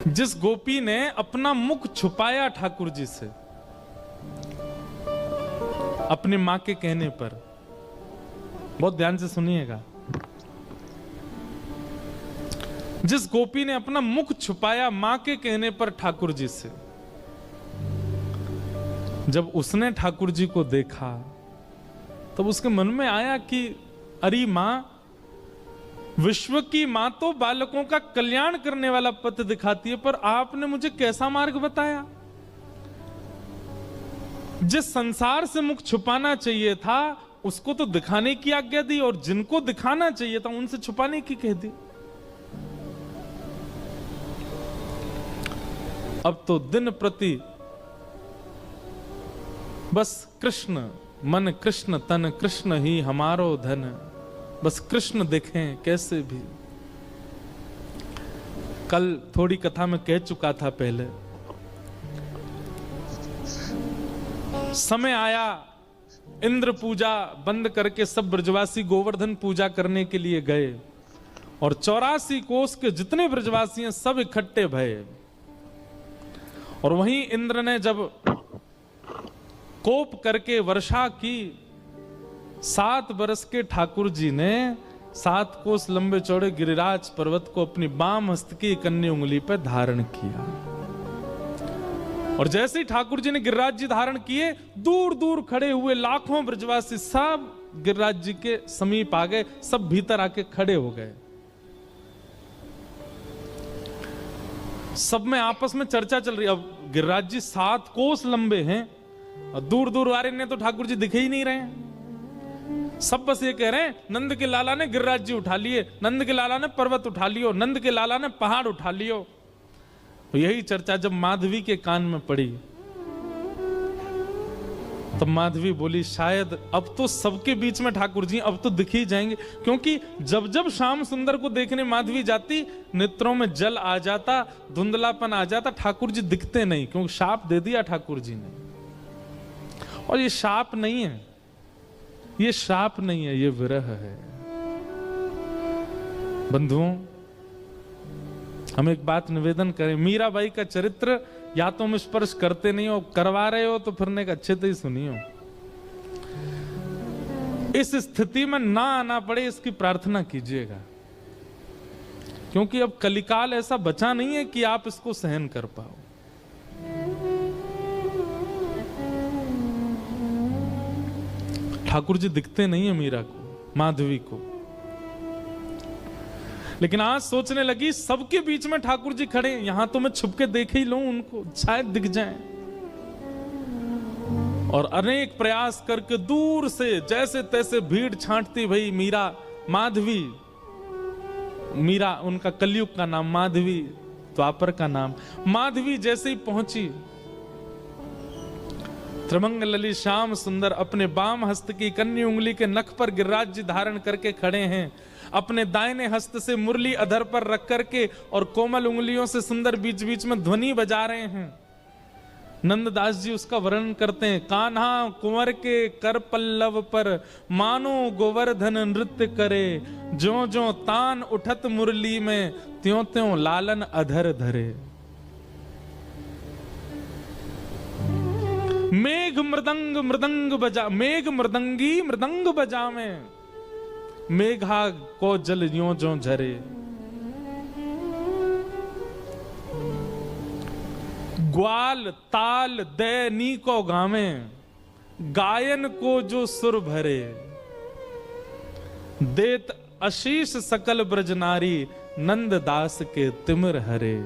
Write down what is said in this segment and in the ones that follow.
जिस गोपी ने अपना मुख छुपाया ठाकुर जी से अपनी मां के कहने पर, बहुत ध्यान से सुनिएगा, जिस गोपी ने अपना मुख छुपाया मां के कहने पर ठाकुर जी से, जब उसने ठाकुर जी को देखा तब उसके मन में आया कि अरे मां, विश्व की मां तो बालकों का कल्याण करने वाला पथ दिखाती है, पर आपने मुझे कैसा मार्ग बताया? जिस संसार से मुख छुपाना चाहिए था उसको तो दिखाने की आज्ञा दी, और जिनको दिखाना चाहिए था उनसे छुपाने की कह दी। अब तो दिन प्रति बस कृष्ण मन, कृष्ण तन, कृष्ण ही हमारो धन, बस कृष्ण देखें कैसे भी। कल थोड़ी कथा में कह चुका था पहले, समय आया इंद्र पूजा बंद करके सब ब्रजवासी गोवर्धन पूजा करने के लिए गए, और 84 कोस के जितने ब्रजवासी हैं सब इकट्ठे भये। और वहीं इंद्र ने जब कोप करके वर्षा की, 7 बरस के ठाकुर जी ने 7 कोस लंबे चौड़े गिरिराज पर्वत को अपनी बाम हस्त की कन्नी उंगली पर धारण किया। और जैसे ही ठाकुर जी ने गिरिराज जी धारण किए, दूर दूर खड़े हुए लाखों ब्रजवासी सब गिरिराज जी के समीप आ गए, सब भीतर आके खड़े हो गए। सब में आपस में चर्चा चल रही। अब गिरिराज जी 7 कोस लंबे हैं और दूर दूर वाले ने तो ठाकुर जी दिखे ही नहीं रहे हैं। सब बस ये कह रहे हैं, नंद के लाला ने गिरिराज जी उठा लिए, नंद के लाला ने पर्वत उठा लियो, नंद के लाला ने पहाड़ उठा लियो। तो यही चर्चा जब माधवी के कान में पड़ी तब माधवी बोली, शायद अब तो सबके बीच में ठाकुर जी अब तो दिख ही जाएंगे, क्योंकि जब जब श्याम सुंदर को देखने माधवी जाती, नेत्रों में जल आ जाता, धुंधलापन आ जाता, ठाकुर जी दिखते नहीं, क्योंकि शाप दे दिया ठाकुर जी ने। और ये शाप नहीं है, ये शाप नहीं है, ये विरह है। बंधुओं, हम एक बात निवेदन करें, मीराबाई का चरित्र या तो हम स्पर्श करते नहीं हो, करवा रहे हो तो फिर एक अच्छे से ही सुनियो। इस स्थिति में ना आना पड़े इसकी प्रार्थना कीजिएगा, क्योंकि अब कलिकाल ऐसा बचा नहीं है कि आप इसको सहन कर पाओ। ठाकुर जी दिखते नहीं है मीरा को, माधवी को, लेकिन आज सोचने लगी सबके बीच में ठाकुर जी खड़े, यहां तो मैं छुप के देख ही लूं उनको, शायद दिख जाएं। और अनेक प्रयास करके दूर से जैसे तैसे भीड़ छांटती भई मीरा, माधवी, मीरा उनका कलयुग का नाम, माधवी द्वापर का नाम। माधवी जैसे ही पहुंची, त्रिभंग ललित श्याम सुंदर अपने बाम हस्त की कन्नी उंगली के नख पर गिरिराज जी धारण करके खड़े हैं, अपने दाहिने हस्त से मुरली अधर पर रख करके और कोमल उंगलियों से सुंदर बीच बीच में ध्वनि बजा रहे हैं। नंददास जी उसका वर्णन करते हैं, कान्हा कुंवर के कर पल्लव पर मानो गोवर्धन नृत्य करे, ज्यों ज्यों तान उठत मुरली में त्यों त्यों लालन अधर धरे। मेघ मृदंग मृदंग बजा, मेघ मृदंगी मृदंग बजा में, मेघा को जल यों ज्यों झरे। ग्वाल ताल दैनी को गावे, गायन को जो सुर भरे, देत आशीष सकल ब्रज नारी, नंद दास के तिमिर हरे।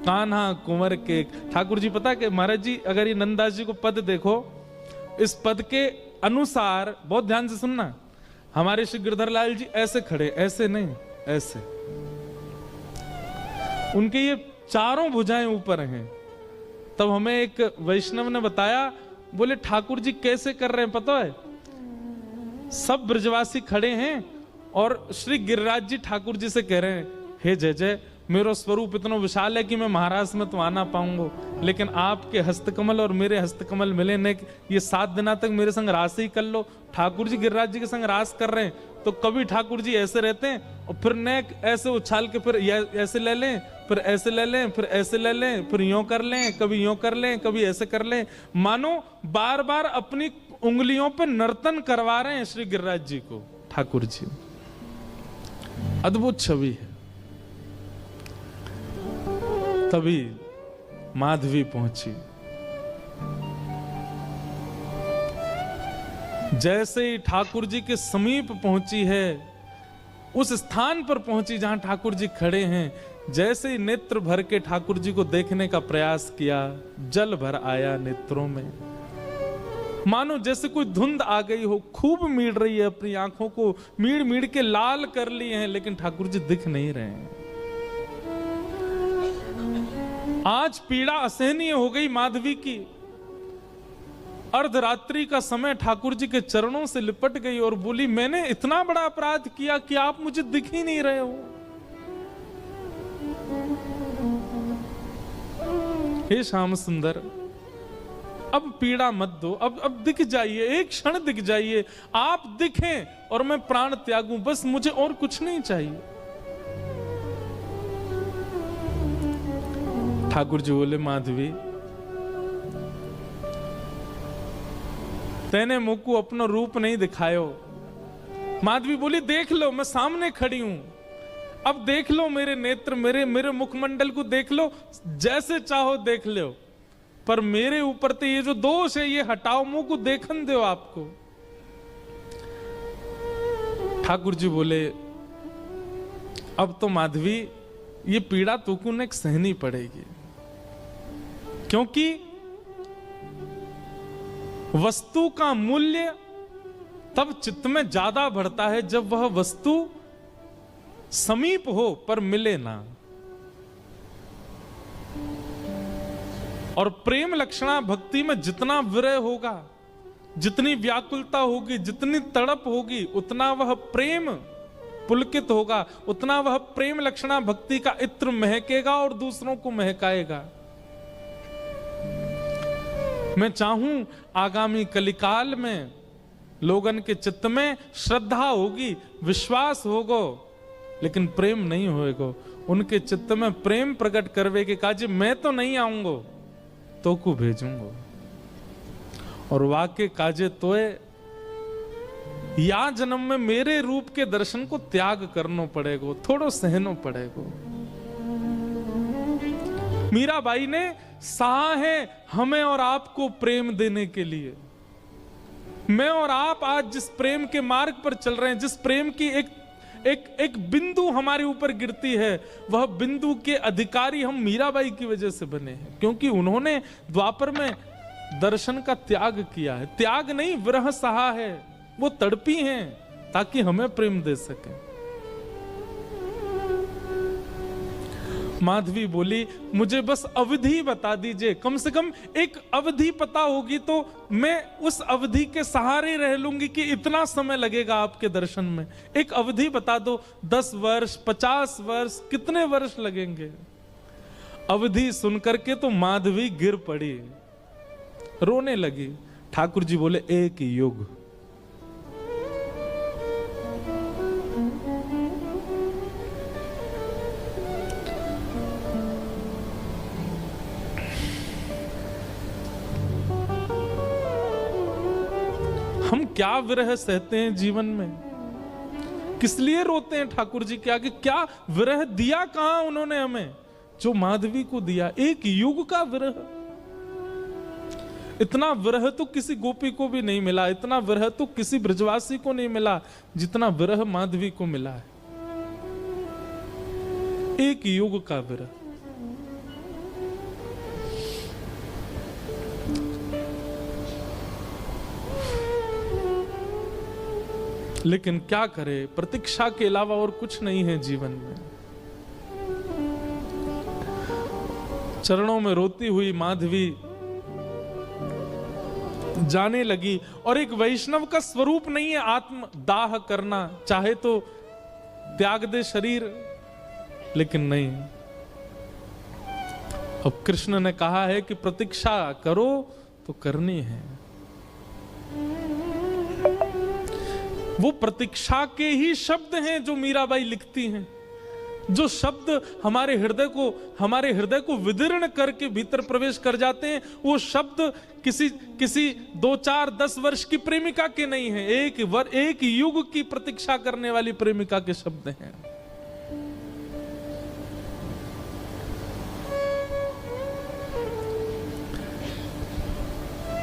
कान्हा कुंवर के, ठाकुर जी पता कि महाराज जी अगर ये नंददास जी को पद देखो, इस पद के अनुसार बहुत ध्यान से सुनना, हमारे श्री गिरधर लाल जी ऐसे खड़े, ऐसे नहीं, ऐसे, उनके ये चारों भुजाएं ऊपर हैं। तब हमें एक वैष्णव ने बताया, बोले ठाकुर जी कैसे कर रहे हैं पता है, सब ब्रजवासी खड़े हैं और श्री गिरिराज जी ठाकुर जी से कह रहे हैं, हे जय जय, मेरा स्वरूप इतना विशाल है कि मैं महाराज में तो आना पाऊंगा, लेकिन आपके हस्तकमल और मेरे हस्तकमल मिले ने, ये 7 दिना तक मेरे संग रास ही कर लो। ठाकुर जी गिरिराज जी के संग रास कर रहे हैं, तो कभी ठाकुर जी ऐसे रहते हैं और फिर नेक ऐसे उछाल के फिर ऐसे ले लें, फिर ऐसे ले लें, फिर ऐसे ले लें, फिर यूं कर लें, कभी यूं कर लें, कभी ऐसे कर लें, मानो बार बार अपनी उंगलियों पर नर्तन करवा रहे हैं श्री गिरिराज जी को ठाकुर जी। अद्भुत छवि है। तभी माधवी पहुंची। जैसे ही ठाकुर जी के समीप पहुंची है, उस स्थान पर पहुंची जहां ठाकुर जी खड़े हैं, जैसे ही नेत्र भर के ठाकुर जी को देखने का प्रयास किया, जल भर आया नेत्रों में। मानो जैसे कोई धुंध आ गई हो, खूब मीड़ रही है, अपनी आंखों को मीड़ मीड़ के लाल कर लिए हैं, लेकिन ठाकुर जी दिख नहीं रहे हैं। आज पीड़ा असहनीय हो गई माधवी की। अर्धरात्रि का समय ठाकुर जी के चरणों से लिपट गई और बोली, मैंने इतना बड़ा अपराध किया कि आप मुझे दिख ही नहीं रहे हो। हे श्याम सुंदर, अब पीड़ा मत दो, अब दिख जाइए, एक क्षण दिख जाइए, आप दिखें और मैं प्राण त्यागूं, बस मुझे और कुछ नहीं चाहिए। ठाकुर जी बोले, माधवी तेने मुझको अपना रूप नहीं दिखायो। माधवी बोली, देख लो, मैं सामने खड़ी हूं, अब देख लो मेरे नेत्र, मेरे मुखमंडल को देख लो, जैसे चाहो देख लो, पर मेरे ऊपर तो ये जो दोष है ये हटाओ, मुंह को देखन दो आपको। ठाकुर जी बोले, अब तो माधवी ये पीड़ा तुमको ने सहनी पड़ेगी, क्योंकि वस्तु का मूल्य तब चित्त में ज्यादा बढ़ता है जब वह वस्तु समीप हो पर मिले ना। और प्रेम लक्षणा भक्ति में जितना विरह होगा, जितनी व्याकुलता होगी, जितनी तड़प होगी, उतना वह प्रेम पुलकित होगा, उतना वह प्रेम लक्षणा भक्ति का इत्र महकेगा और दूसरों को महकाएगा। मैं चाहूं आगामी कलिकाल में लोगन के चित्त में श्रद्धा होगी, विश्वास होगो, लेकिन प्रेम नहीं होएगो। उनके चित्त में प्रेम प्रकट करवे के काजे मैं तो नहीं आऊंगो, तो को भेजूंगो। और वाके काजे तोए या जन्म में मेरे रूप के दर्शन को त्याग करना पड़ेगो, थोड़ो सहनो पड़ेगो। मीराबाई ने सहा है हमें और आपको प्रेम देने के लिए। मैं और आप आज जिस प्रेम के मार्ग पर चल रहे हैं, जिस प्रेम की एक बिंदु हमारे ऊपर गिरती है, वह बिंदु के अधिकारी हम मीराबाई की वजह से बने हैं, क्योंकि उन्होंने द्वापर में दर्शन का त्याग किया है। त्याग नहीं, विरह सहा है, वो तड़पी हैं ताकि हमें प्रेम दे सके। माधवी बोली, मुझे बस अवधि बता दीजिए, कम से कम एक अवधि पता होगी तो मैं उस अवधि के सहारे रह लूंगी कि इतना समय लगेगा आपके दर्शन में। एक अवधि बता दो, 10 वर्ष, 50 वर्ष, कितने वर्ष लगेंगे? अवधि सुनकर के तो माधवी गिर पड़ी, रोने लगी। ठाकुर जी बोले, एक युग। हम क्या विरह सहते हैं जीवन में, किस लिए रोते हैं ठाकुर जी के आगे? क्या विरह दिया कहां उन्होंने हमें, जो माधवी को दिया? एक युग का विरह। इतना विरह तो किसी गोपी को भी नहीं मिला, इतना विरह तो किसी ब्रजवासी को नहीं मिला जितना विरह माधवी को मिला है। एक युग का विरह। लेकिन क्या करे, प्रतीक्षा के अलावा और कुछ नहीं है जीवन में। चरणों में रोती हुई माधवी जाने लगी। और एक वैष्णव का स्वरूप नहीं है आत्म दाह करना, चाहे तो त्याग दे शरीर, लेकिन नहीं। अब कृष्ण ने कहा है कि प्रतीक्षा करो तो करनी है। वो प्रतीक्षा के ही शब्द हैं जो मीराबाई लिखती हैं। जो शब्द हमारे हृदय को विदीर्ण करके भीतर प्रवेश कर जाते हैं, वो शब्द किसी 2, 4, 10 वर्ष की प्रेमिका के नहीं है, एक युग की प्रतीक्षा करने वाली प्रेमिका के शब्द हैं।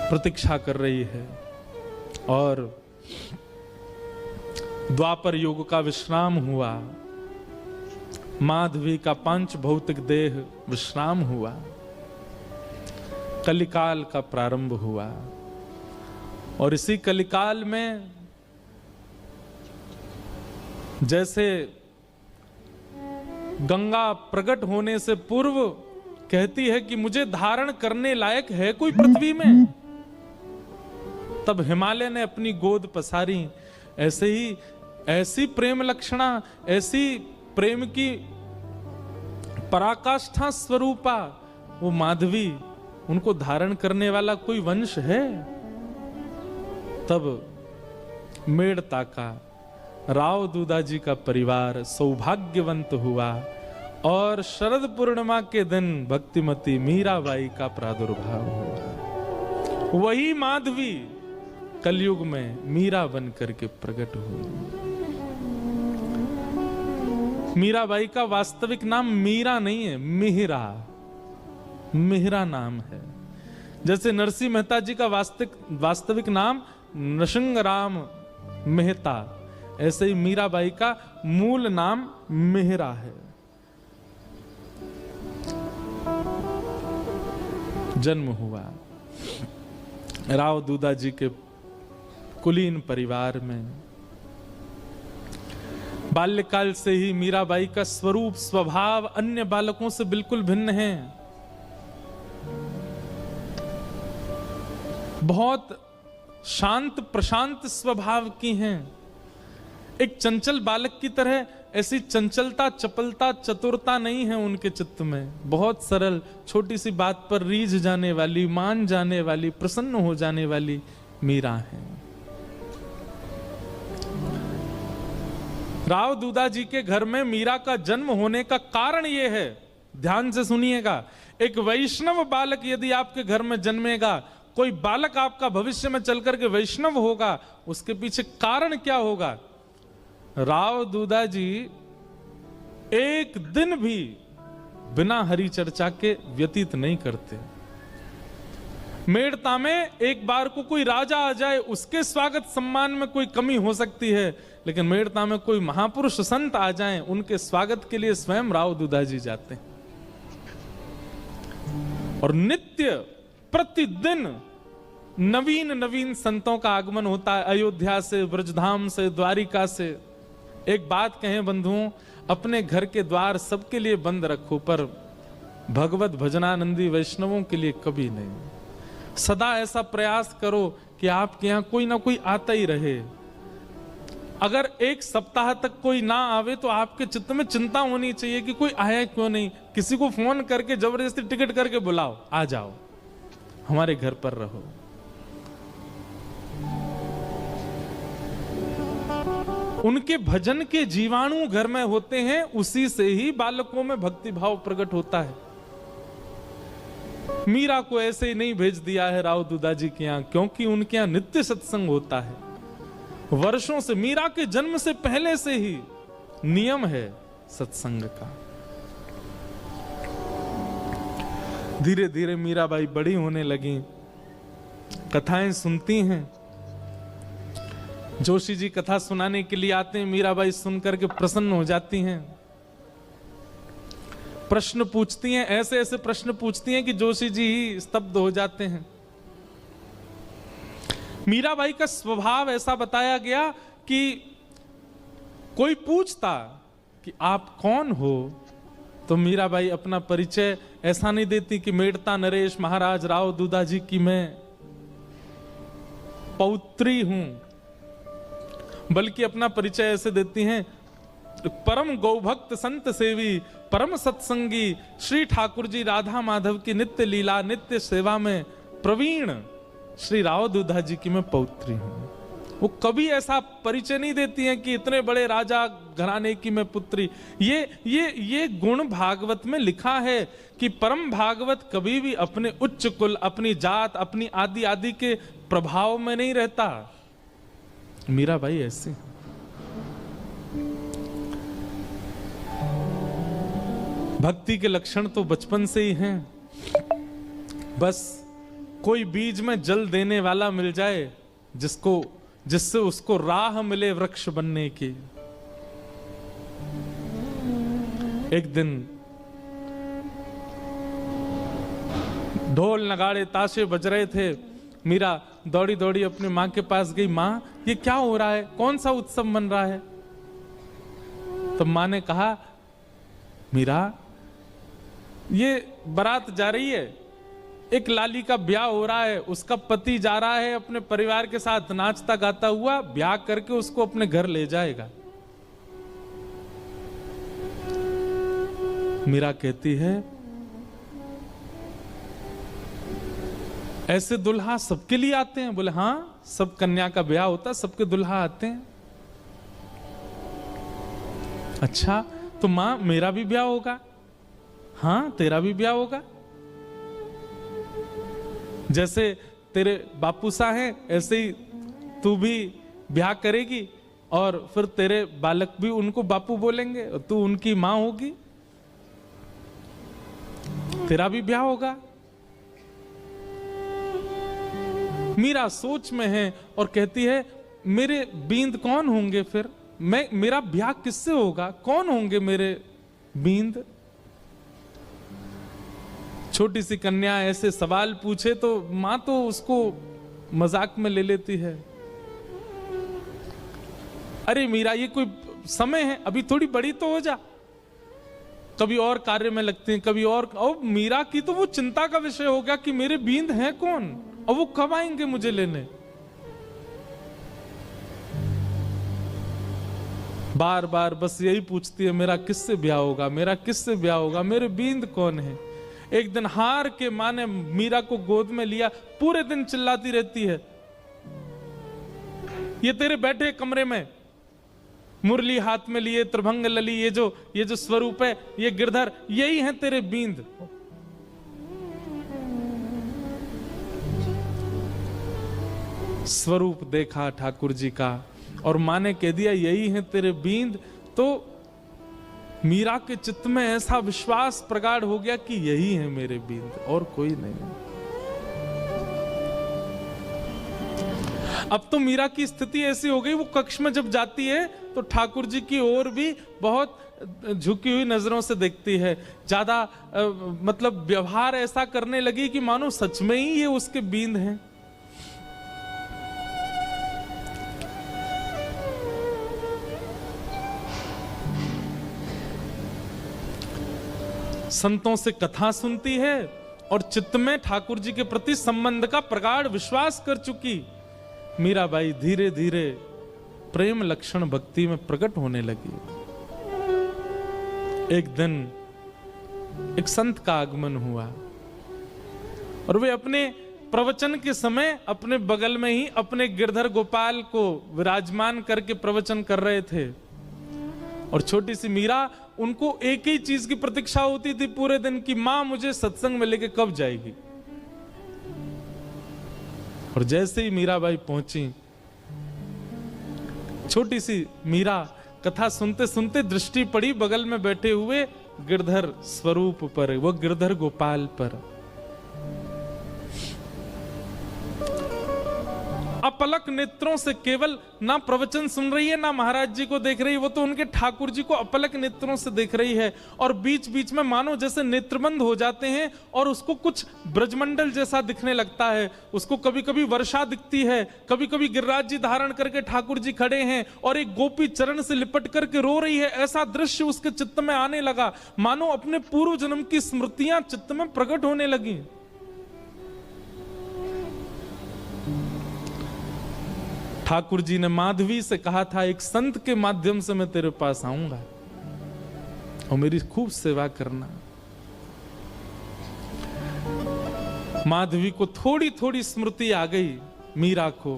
प्रतीक्षा कर रही है। और द्वापर युग का विश्राम हुआ, माधवी का पंच भौतिक देह विश्राम हुआ, कलिकाल का प्रारंभ हुआ। और इसी कलिकाल में जैसे गंगा प्रकट होने से पूर्व कहती है कि मुझे धारण करने लायक है कोई पृथ्वी में, तब हिमालय ने अपनी गोद पसारी। ऐसे ही ऐसी प्रेम लक्षणा, ऐसी प्रेम की पराकाष्ठा स्वरूपा वो माधवी, उनको धारण करने वाला कोई वंश है। तब मेड़ता का, राव दूधाजी का परिवार सौभाग्यवंत हुआ और शरद पूर्णिमा के दिन भक्तिमती मीराबाई का प्रादुर्भाव हुआ। वही माधवी कलयुग में मीरा बन करके प्रकट हुई। मीराबाई का वास्तविक नाम मीरा नहीं है, मिहिरा नाम है। जैसे नरसिंह मेहता जी का वास्तविक नाम नृसिंहराम मेहता, ऐसे ही मीराबाई का मूल नाम मिहिरा है। जन्म हुआ राव दूधाजी के कुलीन परिवार में। बाल्यकाल से ही मीराबाई का स्वरूप स्वभाव अन्य बालकों से बिल्कुल भिन्न है। बहुत शांत प्रशांत स्वभाव की हैं। एक चंचल बालक की तरह ऐसी चंचलता, चपलता, चतुरता नहीं है उनके चित्त में। बहुत सरल, छोटी सी बात पर रीझ जाने वाली, मान जाने वाली, प्रसन्न हो जाने वाली मीरा है। राव दूधाजी के घर में मीरा का जन्म होने का कारण यह है, ध्यान से सुनिएगा। एक वैष्णव बालक यदि आपके घर में जन्मेगा, कोई बालक आपका भविष्य में चलकर के वैष्णव होगा, उसके पीछे कारण क्या होगा? राव दूधाजी एक दिन भी बिना हरि चर्चा के व्यतीत नहीं करते। मेड़ता में एक बार को कोई राजा आ जाए, उसके स्वागत सम्मान में कोई कमी हो सकती है, लेकिन मेड़ता में कोई महापुरुष संत आ जाएं, उनके स्वागत के लिए स्वयं राव दूधाजी जाते हैं। और नित्य प्रतिदिन नवीन संतों का आगमन होता है, अयोध्या से, ब्रजधाम से, द्वारिका से। एक बात कहें बंधुओं, अपने घर के द्वार सबके लिए बंद रखो, पर भगवत भजनानंदी वैष्णवों के लिए कभी नहीं। सदा ऐसा प्रयास करो कि आपके यहां कोई ना कोई आता ही रहे। अगर एक सप्ताह तक कोई ना आवे तो आपके चित्त में चिंता होनी चाहिए कि कोई आया क्यों नहीं। किसी को फोन करके जबरदस्ती टिकट करके बुलाओ, आ जाओ, हमारे घर पर रहो। उनके भजन के जीवाणु घर में होते हैं, उसी से ही बालकों में भक्ति भाव प्रकट होता है। मीरा को ऐसे ही नहीं भेज दिया है राव दूधाजी के यहां, क्योंकि उनके यहां नित्य सत्संग होता है। वर्षों से, मीरा के जन्म से पहले से ही नियम है सत्संग का। धीरे धीरे मीराबाई बड़ी होने लगी, कथाएं सुनती हैं। जोशी जी कथा सुनाने के लिए आते हैं, मीराबाई सुनकर के प्रसन्न हो जाती हैं। प्रश्न पूछती हैं, ऐसे ऐसे प्रश्न पूछती हैं कि जोशी जी ही स्तब्ध हो जाते हैं। मीराबाई का स्वभाव ऐसा बताया गया कि कोई पूछता कि आप कौन हो, तो मीराबाई अपना परिचय ऐसा नहीं देती कि मेड़ता नरेश महाराज राव दूधाजी की मैं पौत्री हूं, बल्कि अपना परिचय ऐसे देती हैं, परम गौभक्त संत सेवी, परम सत्संगी श्री ठाकुर जी राधा माधव की नित्य लीला, नित्य सेवा में प्रवीण श्री राव दूधाजी की मैं पौत्री हूं। वो कभी ऐसा परिचय नहीं देती हैं कि इतने बड़े राजा घराने की मैं पुत्री। ये गुण भागवत में लिखा है कि परम भागवत कभी भी अपने उच्च कुल, अपनी जात, अपनी आदि आदि के प्रभाव में नहीं रहता। मीराबाई ऐसी। भक्ति के लक्षण तो बचपन से ही हैं। बस कोई बीज में जल देने वाला मिल जाए जिससे उसको राह मिले वृक्ष बनने की। एक दिन ढोल नगाड़े ताशे बज रहे थे। मीरा दौड़ी दौड़ी अपनी मां के पास गई। मां, ये क्या हो रहा है? कौन सा उत्सव मन रहा है? तो मां ने कहा, मीरा, ये बारात जा रही है, एक लाली का ब्याह हो रहा है, उसका पति जा रहा है अपने परिवार के साथ नाचता गाता हुआ, ब्याह करके उसको अपने घर ले जाएगा। मीरा कहती है, ऐसे दुल्हा सबके लिए आते हैं? बोले हाँ, सब कन्या का ब्याह होता है, सबके दुल्हा आते हैं। अच्छा, तो मां मेरा भी ब्याह होगा? हाँ, तेरा भी ब्याह होगा। जैसे तेरे बापू सा हैं, ऐसे ही तू भी ब्याह करेगी और फिर तेरे बालक भी उनको बापू बोलेंगे और तू उनकी मां होगी। तेरा भी ब्याह होगा। मीरा सोच में है और कहती है, मेरे बींद कौन होंगे फिर? मेरा ब्याह किससे होगा? कौन होंगे मेरे बींद? छोटी सी कन्या ऐसे सवाल पूछे तो मां तो उसको मजाक में ले लेती है। अरे मीरा, ये कोई समय है, अभी थोड़ी बड़ी तो हो जा। कभी और कार्य में लगते हैं, कभी और मीरा की तो वो चिंता का विषय हो गया कि मेरे बींद हैं कौन और वो कब आएंगे मुझे लेने। बार बार बस यही पूछती है, मेरा किससे ब्याह होगा, मेरा किससे ब्याह होगा, मेरे बींद कौन है। एक दिन हार के मां ने मीरा को गोद में लिया, पूरे दिन चिल्लाती रहती है, ये तेरे बैठे कमरे में मुरली हाथ में लिए, त्रिभंग लली, ये जो स्वरूप है, ये गिरधर, यही है तेरे बींद। स्वरूप देखा ठाकुर जी का और मां ने कह दिया यही है तेरे बींद। तो मीरा के चित्त में ऐसा विश्वास प्रगाढ़ हो गया कि यही है मेरे बींद और कोई नहीं। अब तो मीरा की स्थिति ऐसी हो गई, वो कक्ष में जब जाती है तो ठाकुर जी की ओर भी बहुत झुकी हुई नजरों से देखती है। ज्यादा मतलब व्यवहार ऐसा करने लगी कि मानो सच में ही ये उसके बींद हैं। संतों से कथा सुनती है और चित्त में ठाकुर जी के प्रति संबंध का प्रगाढ़ विश्वास कर चुकी मीराबाई धीरे धीरे प्रेम लक्षण भक्ति में प्रकट होने लगी। एक दिन एक संत का आगमन हुआ और वे अपने प्रवचन के समय अपने बगल में ही अपने गिरधर गोपाल को विराजमान करके प्रवचन कर रहे थे और छोटी सी मीरा, उनको एक ही चीज की प्रतीक्षा होती थी पूरे दिन की, मां मुझे सत्संग में लेके कब जाएगी। और जैसे ही मीराबाई पहुंची, छोटी सी मीरा कथा सुनते सुनते दृष्टि पड़ी बगल में बैठे हुए गिरधर स्वरूप पर, वो गिरधर गोपाल पर। अपलक नेत्रों से केवल ना प्रवचन सुन रही है ना महाराज जी को देख रही है, वो तो उनके ठाकुर जी को अपलक नेत्रों से देख रही है। और बीच बीच में मानो जैसे नेत्रबंद हो जाते हैं और उसको कुछ ब्रजमंडल जैसा दिखने लगता है। उसको कभी कभी वर्षा दिखती है, कभी कभी गिरिराज जी धारण करके ठाकुर जी खड़े हैं और एक गोपी चरण से लिपट करके रो रही है। ऐसा दृश्य उसके चित्त में आने लगा, मानो अपने पूर्व जन्म की स्मृतियां चित्त में प्रकट होने लगी। ठाकुर जी ने माधवी से कहा था, एक संत के माध्यम से मैं तेरे पास आऊंगा और मेरी खूब सेवा करना। माधवी को थोड़ी थोड़ी स्मृति आ गई मीरा को,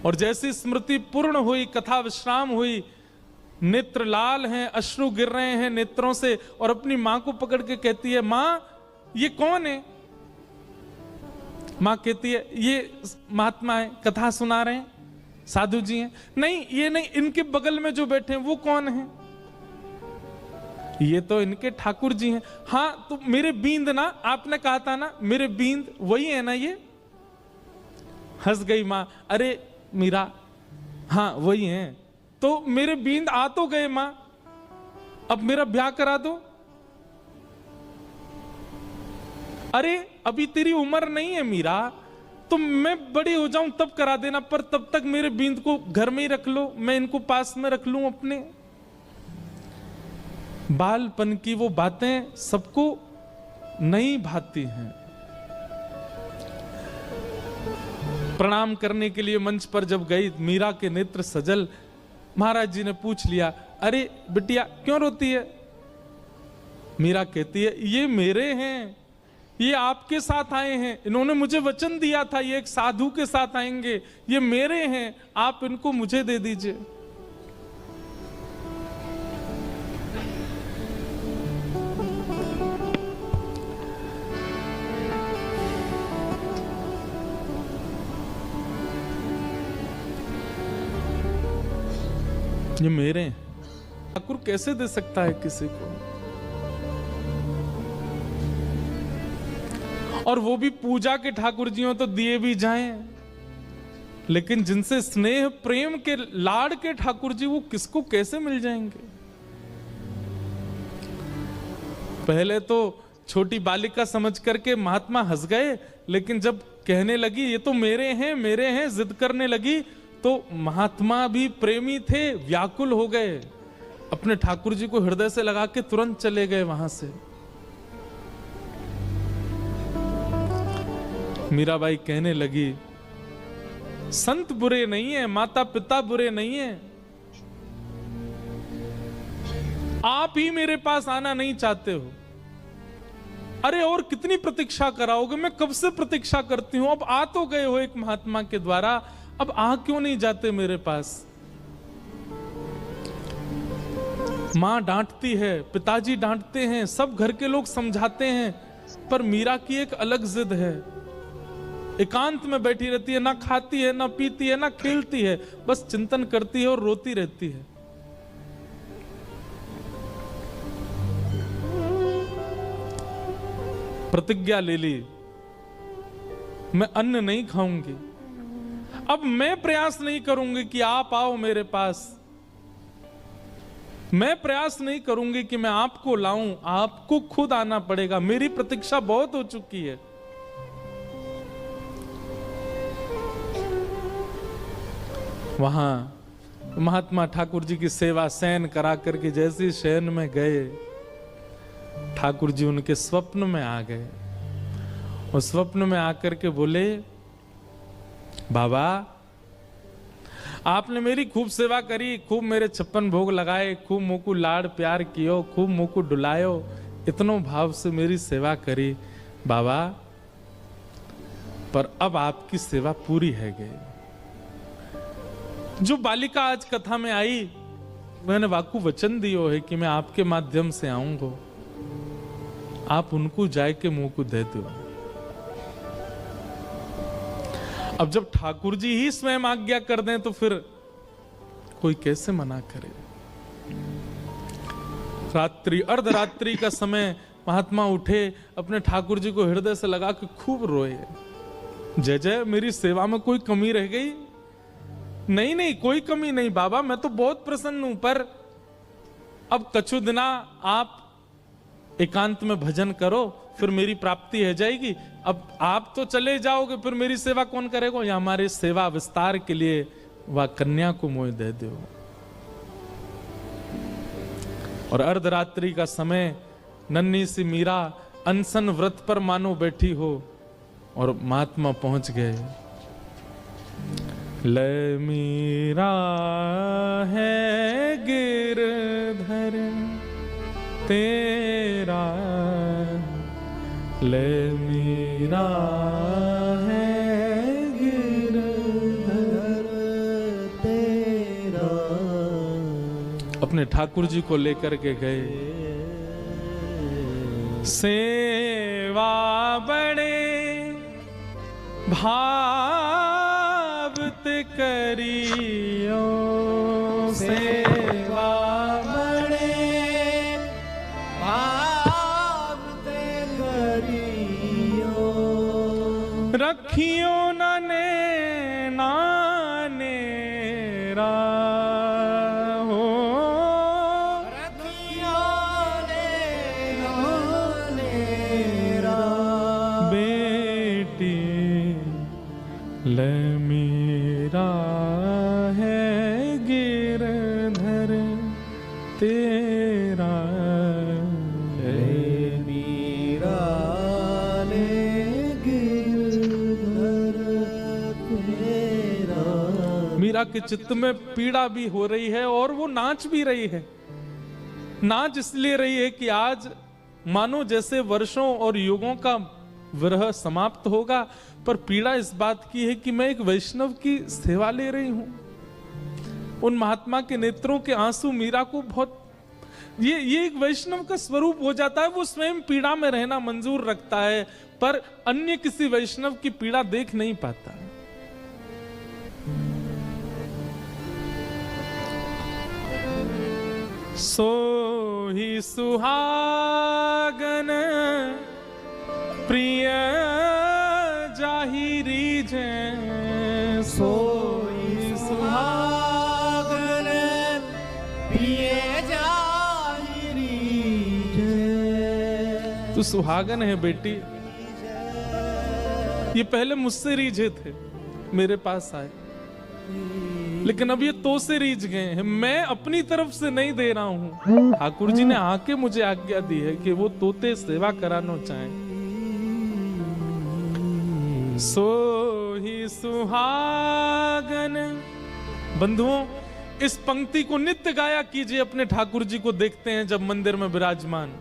और जैसी स्मृति पूर्ण हुई, कथा विश्राम हुई, नेत्र लाल हैं, अश्रु गिर रहे हैं नेत्रों से, और अपनी मां को पकड़ के कहती है, मां ये कौन है? मां कहती है, ये महात्मा है, कथा सुना रहे हैं, साधु जी हैं। नहीं, ये नहीं, इनके बगल में जो बैठे हैं वो कौन है? ये तो इनके ठाकुर जी हैं। हाँ, तो मेरे बींद ना, आपने कहा था ना मेरे बींद, वही है ना ये? हंस गई मां, अरे मीरा, हाँ वही हैं। तो मेरे बींद आ तो गए मां, अब मेरा ब्याह करा दो। अरे अभी तेरी उम्र नहीं है मीरा, तो मैं बड़ी हो जाऊं तब करा देना, पर तब तक मेरे बींद को घर में ही रख लो, मैं इनको पास में रख लूं अपने। बालपन की वो बातें सबको नहीं भाती हैं। प्रणाम करने के लिए मंच पर जब गई, मीरा के नेत्र सजल। महाराज जी ने पूछ लिया, अरे बिटिया क्यों रोती है? मीरा कहती है, ये मेरे हैं, ये आपके साथ आए हैं, इन्होंने मुझे वचन दिया था ये एक साधु के साथ आएंगे, ये मेरे हैं, आप इनको मुझे दे दीजिए। ये मेरे हैं। ठाकुर कैसे दे सकता है किसी को? और वो भी पूजा के ठाकुर जी हो तो दिए भी जाएं, लेकिन जिनसे स्नेह प्रेम के लाड़ के ठाकुर जी, वो किसको कैसे मिल जाएंगे? पहले तो छोटी बालिका समझ करके महात्मा हंस गए, लेकिन जब कहने लगी ये तो मेरे हैं, जिद करने लगी, तो महात्मा भी प्रेमी थे, व्याकुल हो गए, अपने ठाकुर जी को हृदय से लगा के तुरंत चले गए वहां से। मीराबाई कहने लगी, संत बुरे नहीं है, माता पिता बुरे नहीं है, आप ही मेरे पास आना नहीं चाहते हो। अरे और कितनी प्रतीक्षा कराओगे? मैं कब से प्रतीक्षा करती हूं, अब आ तो गए हो एक महात्मा के द्वारा, अब आ क्यों नहीं जाते मेरे पास? मां डांटती है, पिताजी डांटते हैं, सब घर के लोग समझाते हैं, पर मीरा की एक अलग जिद है। एकांत में बैठी रहती है, ना खाती है, ना पीती है, ना खेलती है, बस चिंतन करती है और रोती रहती है। प्रतिज्ञा ले ली, मैं अन्न नहीं खाऊंगी। अब मैं प्रयास नहीं करूंगी कि आप आओ मेरे पास, मैं प्रयास नहीं करूंगी कि मैं आपको लाऊं, आपको खुद आना पड़ेगा, मेरी प्रतीक्षा बहुत हो चुकी है। वहां महात्मा ठाकुर जी की सेवा शयन करा करके जैसे शयन में गए, ठाकुर जी उनके स्वप्न में आ गए। और स्वप्न में आकर के बोले, बाबा आपने मेरी खूब सेवा करी, खूब मेरे 56 भोग लगाए, खूब मुझको लाड़ प्यार कियो, खूब मुझको डुलायो, इतनो भाव से मेरी सेवा करी बाबा, पर अब आपकी सेवा पूरी है गई। जो बालिका आज कथा में आई, मैंने वाकू वचन दियो है कि मैं आपके माध्यम से आऊंगा, आप उनको जाए के मुंह को दे दो। अब जब ठाकुर जी ही स्वयं आज्ञा कर दें तो फिर कोई कैसे मना करे? रात्रि, अर्धरात्रि का समय, महात्मा उठे, अपने ठाकुर जी को हृदय से लगा के खूब रोए, जय जय, मेरी सेवा में कोई कमी रह गई? नहीं नहीं, कोई कमी नहीं बाबा, मैं तो बहुत प्रसन्न हूं, पर अब कछु दिना आप एकांत में भजन करो, फिर मेरी प्राप्ति हो जाएगी। अब आप तो चले जाओगे, फिर मेरी सेवा कौन करेगा? या हमारे सेवा विस्तार के लिए वह कन्या को मोह दे दो। और अर्धरात्रि का समय, नन्ही सी मीरा अनशन व्रत पर मानो बैठी हो, और महात्मा पहुंच गए। ले मीरा है गिरधर तेरा, ले मीरा है गिरधर अपने ठाकुर जी को लेकर के गए। सेवा बड़े भावत करियो, सेवा बड़े भावत करियो, रखियो नने नानेरा हो, रखियो नानेरा, बेटी ले मेरा है गिरधर तेरा है। मीरा ने गिरधर तेरा। मीरा के चित्त में पीड़ा भी हो रही है और वो नाच भी रही है। नाच इसलिए रही है कि आज मानो जैसे वर्षों और युगों का विरह समाप्त होगा, पर पीड़ा इस बात की है कि मैं एक वैष्णव की सेवा ले रही हूं। उन महात्मा के नेत्रों के आंसू मीरा को बहुत, ये एक वैष्णव का स्वरूप हो जाता है। वो स्वयं पीड़ा में रहना मंजूर रखता है, पर अन्य किसी वैष्णव की पीड़ा देख नहीं पाता। सो ही सुहागन प्रिय जाहिरी जै, सोई सुहागन प्रिय जाहिरी जै। तू सुहागन है बेटी। ये पहले मुझसे रीझे थे, मेरे पास आए, लेकिन अब ये तो से रीझ गए हैं। मैं अपनी तरफ से नहीं दे रहा हूं, ठाकुर जी ने आके मुझे आज्ञा दी है कि वो तोते सेवा कराना चाहें। सो ही सुहागन। बंधुओं, इस पंक्ति को नित्य गाया कीजिए। अपने ठाकुर जी को देखते हैं जब मंदिर में विराजमान,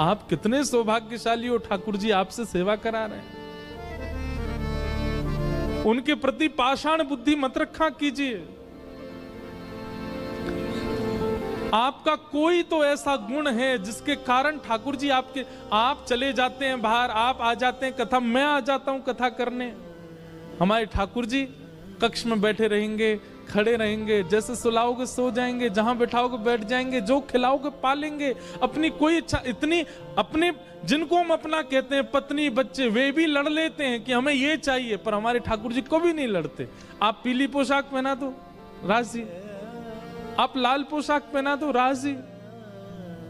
आप कितने सौभाग्यशाली हो, ठाकुर जी आपसे सेवा करा रहे हैं। उनके प्रति पाषाण बुद्धि मत रखा कीजिए। आपका कोई तो ऐसा गुण है जिसके कारण ठाकुर जी आप चले जाते हैं बाहर, आप आ जाते हैं कथा, मैं आ जाता हूं कथा करने। हमारे ठाकुर जी कक्ष में बैठे रहेंगे, खड़े रहेंगे, जैसे सुलाओगे सो जाएंगे, जहां बैठाओगे बैठ जाएंगे, जो खिलाओगे पालेंगे। अपनी कोई इच्छा इतनी, अपने जिनको हम अपना कहते हैं पत्नी बच्चे, वे भी लड़ लेते हैं कि हमें ये चाहिए, पर हमारे ठाकुर जी कभी नहीं लड़ते। आप पीली पोशाक पहना दो राजी, आप लाल पोशाक पहना दो राजी,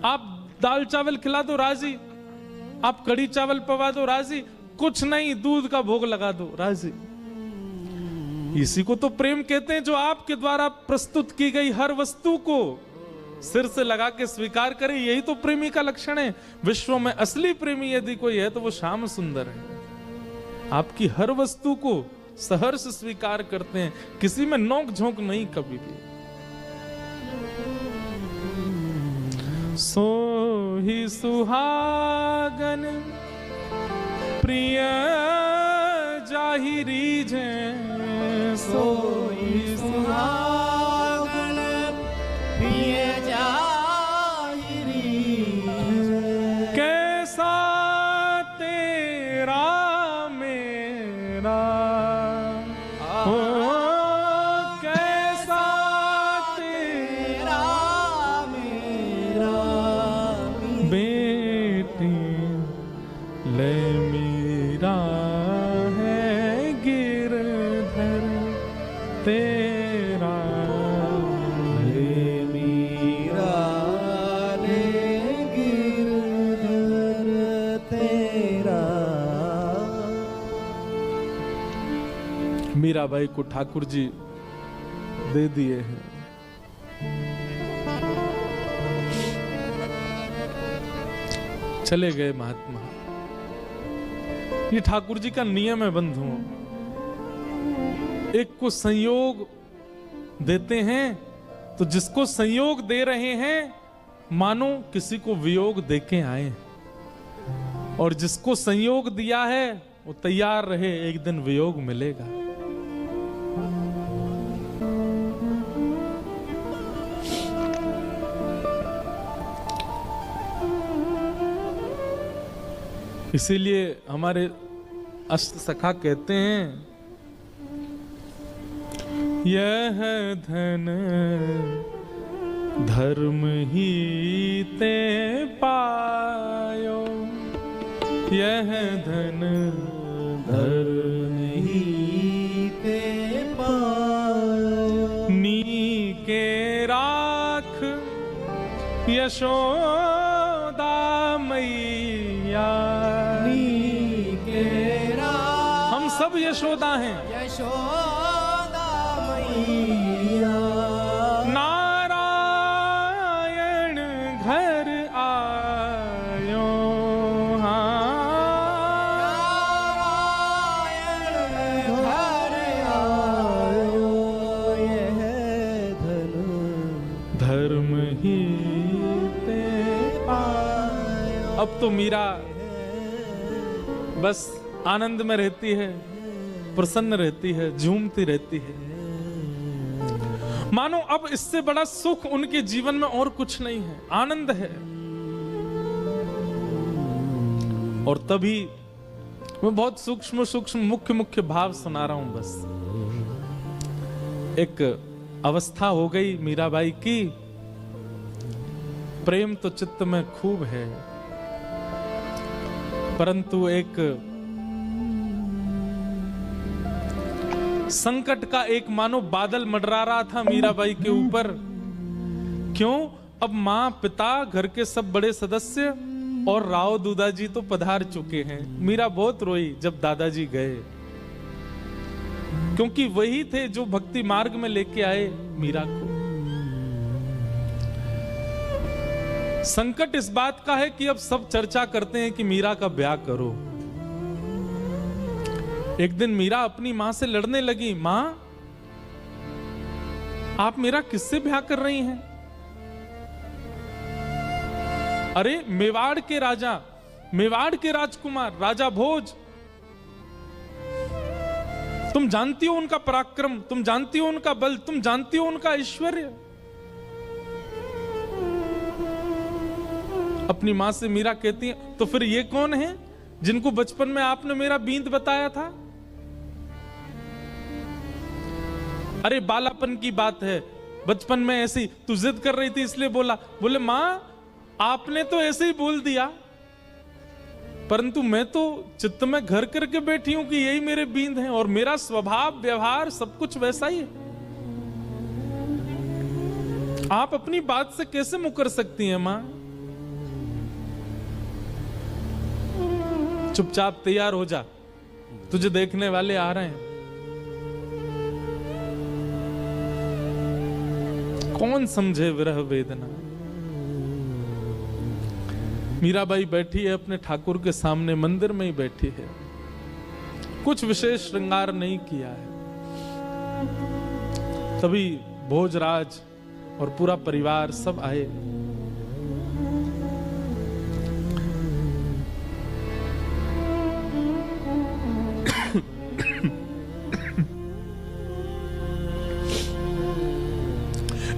आप दाल चावल खिला दो राजी, आप कड़ी चावल पवा दो राजी, कुछ नहीं दूध का भोग लगा दो राजी। इसी को तो प्रेम कहते हैं, जो आपके द्वारा प्रस्तुत की गई हर वस्तु को सिर से लगा के स्वीकार करे। यही तो प्रेमी का लक्षण है। विश्व में असली प्रेमी यदि कोई है तो वो श्याम सुंदर है। आपकी हर वस्तु को सहर्ष स्वीकार करते हैं, किसी में नोक झोंक नहीं कभी भी। सो ही सुहागन प्रिय जाहिरी जै, सोई सुहागन प्रिय जाहिरी जै। कैसा तेरा मेरा हो, कैसा तेरा मेरा बेटी ले मेरा है गिरधर तेरा। मीरा ने गिरधर तेरा। मीराबाई को ठाकुर जी दे दिए हैं। चले गए महात्मा। ये ठाकुर जी का नियम है बंधुओं। एक को संयोग देते हैं तो जिसको संयोग दे रहे हैं मानो किसी को वियोग देके आए, और जिसको संयोग दिया है वो तैयार रहे, एक दिन वियोग मिलेगा। इसीलिए हमारे अष्ट सखा कहते हैं, यह धन धर्म ही ते पायो, यह धन धर्म ही ते पायो। नी के राख यशोदा मैया, के राख हम सब यशोदा हैं। यशोदा मैया, नारायण घर आयो, नारायण घर आयो। यह धन धर्म ही ते पायो। अब तो मीरा बस आनंद में रहती है, प्रसन्न रहती है, झूमती रहती है, मानो अब इससे बड़ा सुख उनके जीवन में और कुछ नहीं है, आनंद है। और तभी मैं बहुत सूक्ष्म सूक्ष्म मुख्य मुख्य भाव सुना रहा हूं। बस एक अवस्था हो गई मीराबाई की, प्रेम तो चित्त में खूब है, परंतु एक संकट का एक मानो बादल मंडरा रहा था मीराबाई के ऊपर। क्यों? अब मां, पिता, घर के सब बड़े सदस्य और राव दूदाजी तो पधार चुके हैं। मीरा बहुत रोई जब दादाजी गए, क्योंकि वही थे जो भक्ति मार्ग में लेके आए मीरा को। संकट इस बात का है कि अब सब चर्चा करते हैं कि मीरा का ब्याह करो। एक दिन मीरा अपनी मां से लड़ने लगी, मां आप मेरा किससे ब्याह कर रही हैं? अरे मेवाड़ के राजा, मेवाड़ के राजकुमार राजा भोज, तुम जानती हो उनका पराक्रम, तुम जानती हो उनका बल, तुम जानती हो उनका ऐश्वर्य। अपनी मां से मीरा कहती है, तो फिर ये कौन है जिनको बचपन में आपने मेरा बींद बताया था? अरे बालापन की बात है, बचपन में ऐसी तू जिद कर रही थी इसलिए बोला। बोले मां आपने तो ऐसे ही बोल दिया, परंतु मैं तो चित्त में घर करके बैठी हूं कि यही मेरे बींद हैं और मेरा स्वभाव व्यवहार सब कुछ वैसा ही है। आप अपनी बात से कैसे मुकर सकती हैं मां? चुपचाप तैयार हो जा, तुझे देखने वाले आ रहे हैं। कौन समझे विरह वेदना। मीराबाई बैठी है अपने ठाकुर के सामने, मंदिर में ही बैठी है, कुछ विशेष श्रृंगार नहीं किया है। तभी भोजराज और पूरा परिवार सब आए।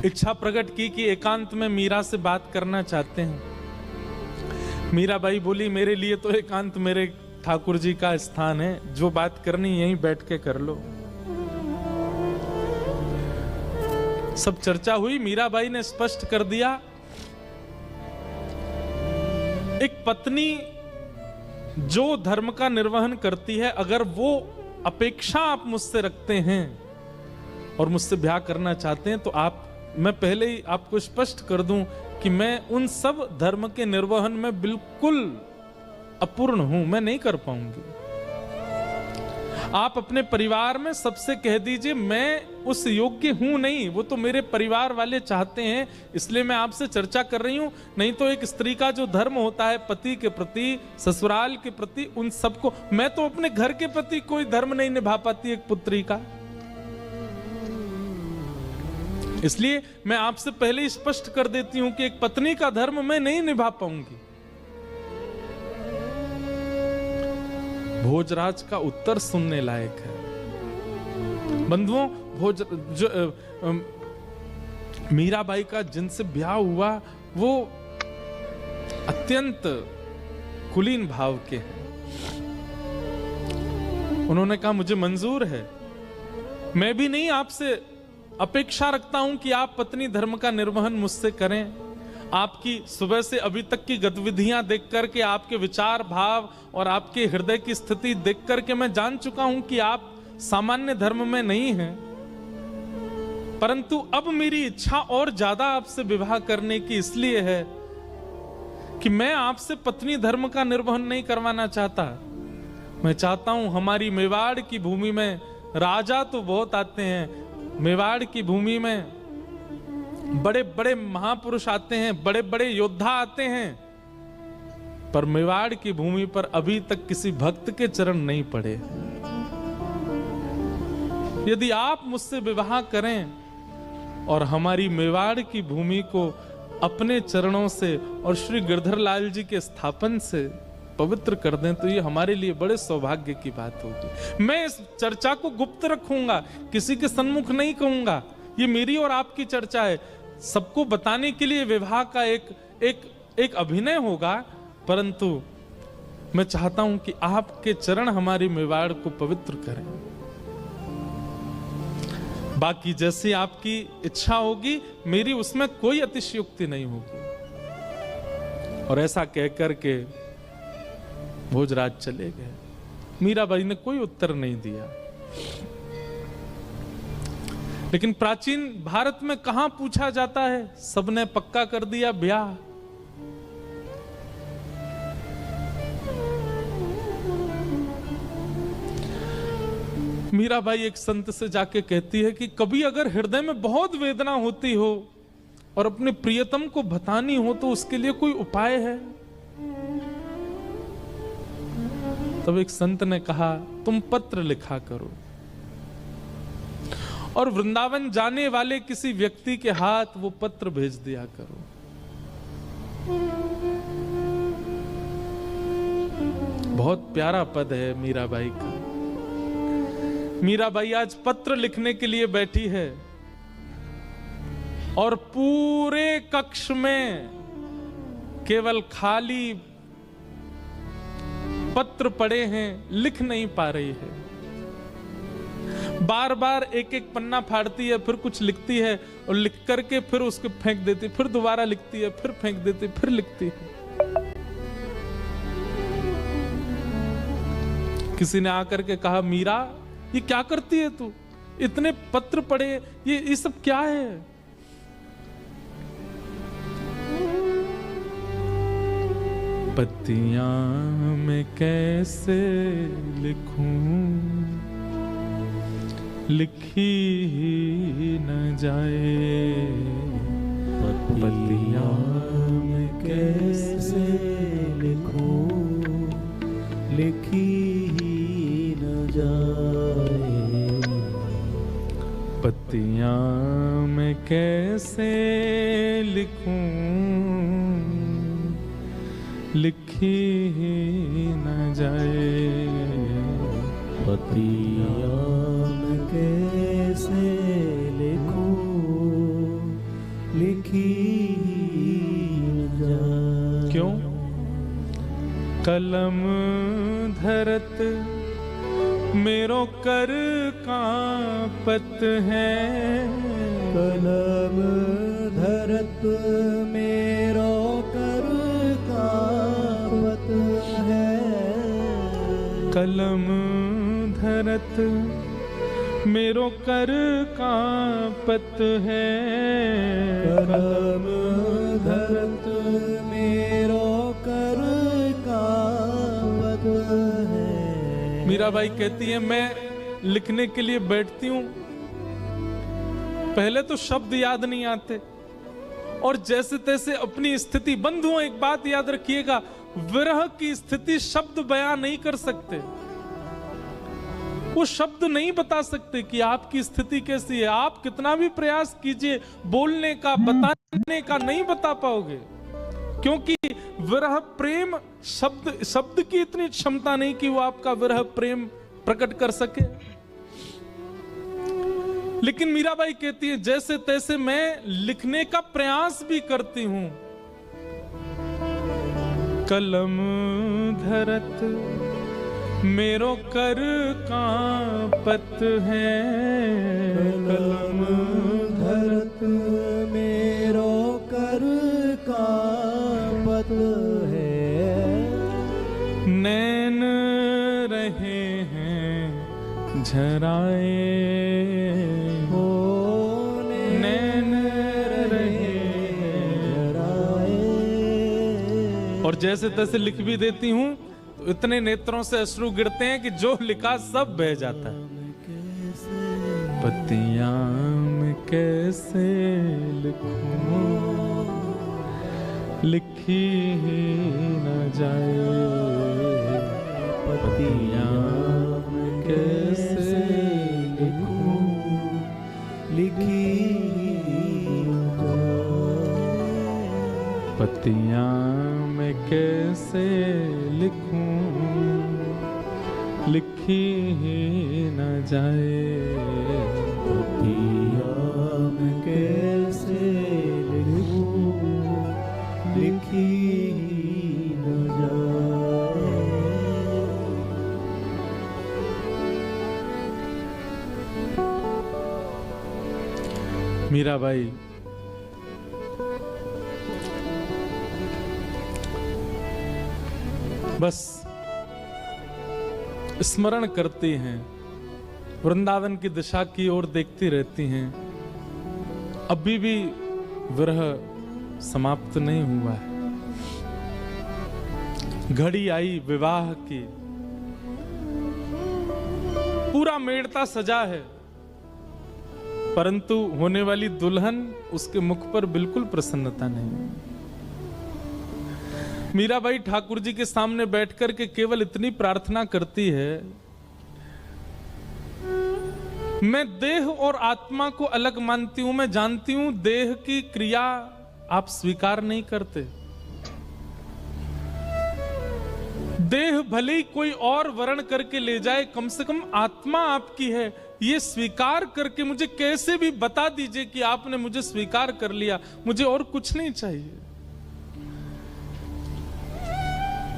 इच्छा प्रकट की कि एकांत में मीरा से बात करना चाहते हैं। मीराबाई बोली, मेरे लिए तो एकांत मेरे ठाकुर जी का स्थान है, जो बात करनी यहीं बैठ के कर लो। सब चर्चा हुई, मीराबाई ने स्पष्ट कर दिया, एक पत्नी जो धर्म का निर्वहन करती है, अगर वो अपेक्षा आप मुझसे रखते हैं और मुझसे ब्याह करना चाहते हैं, तो मैं पहले ही आपको स्पष्ट कर दूं कि मैं उन सब धर्म के निर्वहन में बिल्कुल अपूर्ण हूं, मैं नहीं कर पाऊंगी। आप अपने परिवार में सबसे कह दीजिए मैं उस योग्य हूं नहीं, वो तो मेरे परिवार वाले चाहते हैं, इसलिए मैं आपसे चर्चा कर रही हूं। नहीं तो एक स्त्री का जो धर्म होता है पति के प्रति, ससुराल के प्रति, उन सबको, मैं तो अपने घर के प्रति कोई धर्म नहीं निभा पाती एक पुत्री का। इसलिए मैं आपसे पहले ही स्पष्ट कर देती हूं कि एक पत्नी का धर्म मैं नहीं निभा पाऊंगी। भोजराज का उत्तर सुनने लायक है। बंधुओं, मीराबाई का जिनसे ब्याह हुआ वो अत्यंत कुलीन भाव के हैं। उन्होंने कहा मुझे मंजूर है, मैं भी नहीं आपसे अपेक्षा रखता हूं कि आप पत्नी धर्म का निर्वहन मुझसे करें। आपकी सुबह से अभी तक की गतिविधियां देख करके, आपके विचार भाव और आपके हृदय की स्थिति देख करके मैं जान चुका हूं कि आप सामान्य धर्म में नहीं हैं। परंतु अब मेरी इच्छा और ज्यादा आपसे विवाह करने की इसलिए है कि मैं आपसे पत्नी धर्म का निर्वहन नहीं करवाना चाहता। मैं चाहता हूं हमारी मेवाड़ की भूमि में राजा तो बहुत आते हैं, मेवाड़ की भूमि में बड़े बड़े महापुरुष आते हैं, बड़े बड़े योद्धा आते हैं, पर मेवाड़ की भूमि पर अभी तक किसी भक्त के चरण नहीं पड़े। यदि आप मुझसे विवाह करें और हमारी मेवाड़ की भूमि को अपने चरणों से और श्री गिरधर लाल जी के स्थापन से पवित्र कर दें, तो ये हमारे लिए बड़े सौभाग्य की बात होगी। मैं इस चर्चा को गुप्त रखूंगा, किसी के सन्मुख नहीं कहूंगा। ये मेरी और आपकी चर्चा है, सबको बताने के लिए विवाह का एक अभिनय होगा, परंतु मैं चाहता हूं कि आपके चरण हमारी मेवाड़ को पवित्र करें। बाकी जैसी आपकी इच्छा होगी, मेरी उसमें कोई अतिशयोक्ति नहीं होगी। और ऐसा कहकर के भोजराज चले गए। मीराबाई ने कोई उत्तर नहीं दिया। लेकिन प्राचीन भारत में कहां पूछा जाता है, सबने पक्का कर दिया ब्याह। मीराबाई एक संत से जाके कहती है कि कभी अगर हृदय में बहुत वेदना होती हो और अपने प्रियतम को बतानी हो तो उसके लिए कोई उपाय है? तब एक संत ने कहा, तुम पत्र लिखा करो और वृंदावन जाने वाले किसी व्यक्ति के हाथ वो पत्र भेज दिया करो। बहुत प्यारा पद है मीराबाई का। मीराबाई आज पत्र लिखने के लिए बैठी है और पूरे कक्ष में केवल खाली पत्र पड़े हैं, लिख नहीं पा रही है। बार बार एक एक पन्ना फाड़ती है, फिर कुछ लिखती है और लिख करके फिर उसको फेंक देती, फिर दोबारा लिखती है, फिर फेंक देती, फिर लिखती है। किसी ने आकर के कहा, मीरा ये क्या करती है तू? इतने पत्र पड़े, ये सब क्या है? पत्तियां मैं कैसे लिखूं, लिखी ही न जाए। पत्तियां मैं कैसे लिखूं, लिखी ही न जाए। पत्तियां मैं कैसे लिखूं, लिखी ही न जाए। पत्तियां मैं कैसे लिखूं, लिखी ही न जाए। क्यों? कलम धरत मेरो कर कांपत है। कलम धरत मेरो कर कांपत है। कलम धरत मेरो कर कांपत है। कलम धरत मेरो कर कांपत है। मीराबाई कहती है, मैं लिखने के लिए बैठती हूं, पहले तो शब्द याद नहीं आते और जैसे तैसे अपनी स्थिति। बंधुओं, एक बात याद रखिएगा, विरह की स्थिति शब्द बयान नहीं कर सकते। वो शब्द नहीं बता सकते कि आपकी स्थिति कैसी है। आप कितना भी प्रयास कीजिए बोलने का, बताने का, नहीं बता पाओगे, क्योंकि विरह प्रेम शब्द की इतनी क्षमता नहीं कि वो आपका विरह प्रेम प्रकट कर सके। लेकिन मीराबाई कहती है, जैसे तैसे मैं लिखने का प्रयास भी करती हूं। कलम धरत मेरो कर कांपत है, कलम धरत मेरो कर कांपत है। नैन रहे हैं झराए, हो नैन रहे झराए। और जैसे तैसे लिख भी देती हूँ तो इतने नेत्रों से अश्रु गिरते हैं कि जो लिखा सब बह जाता है। पतियां मैं कैसे लिखूं, लिखी ही न जाए। पतियां मैं कैसे लिखूं, लिखी पतियां मैं कैसे लिखूं, लिखी ही न जाए। पतियां मैं कैसे लिखूं, लिखी न जाए। मीराबाई बस स्मरण करती हैं, वृंदावन की दिशा की ओर देखती रहती हैं। अभी भी विरह समाप्त नहीं हुआ है। घड़ी आई विवाह की, पूरा मेड़ता सजा है, परंतु होने वाली दुल्हन उसके मुख पर बिल्कुल प्रसन्नता नहीं। मीराबाई ठाकुर जी के सामने बैठकर के केवल इतनी प्रार्थना करती है, मैं देह और आत्मा को अलग मानती हूं। मैं जानती हूं देह की क्रिया आप स्वीकार नहीं करते। देह भले ही कोई और वर्ण करके ले जाए, कम से कम आत्मा आपकी है, ये स्वीकार करके मुझे कैसे भी बता दीजिए कि आपने मुझे स्वीकार कर लिया। मुझे और कुछ नहीं चाहिए।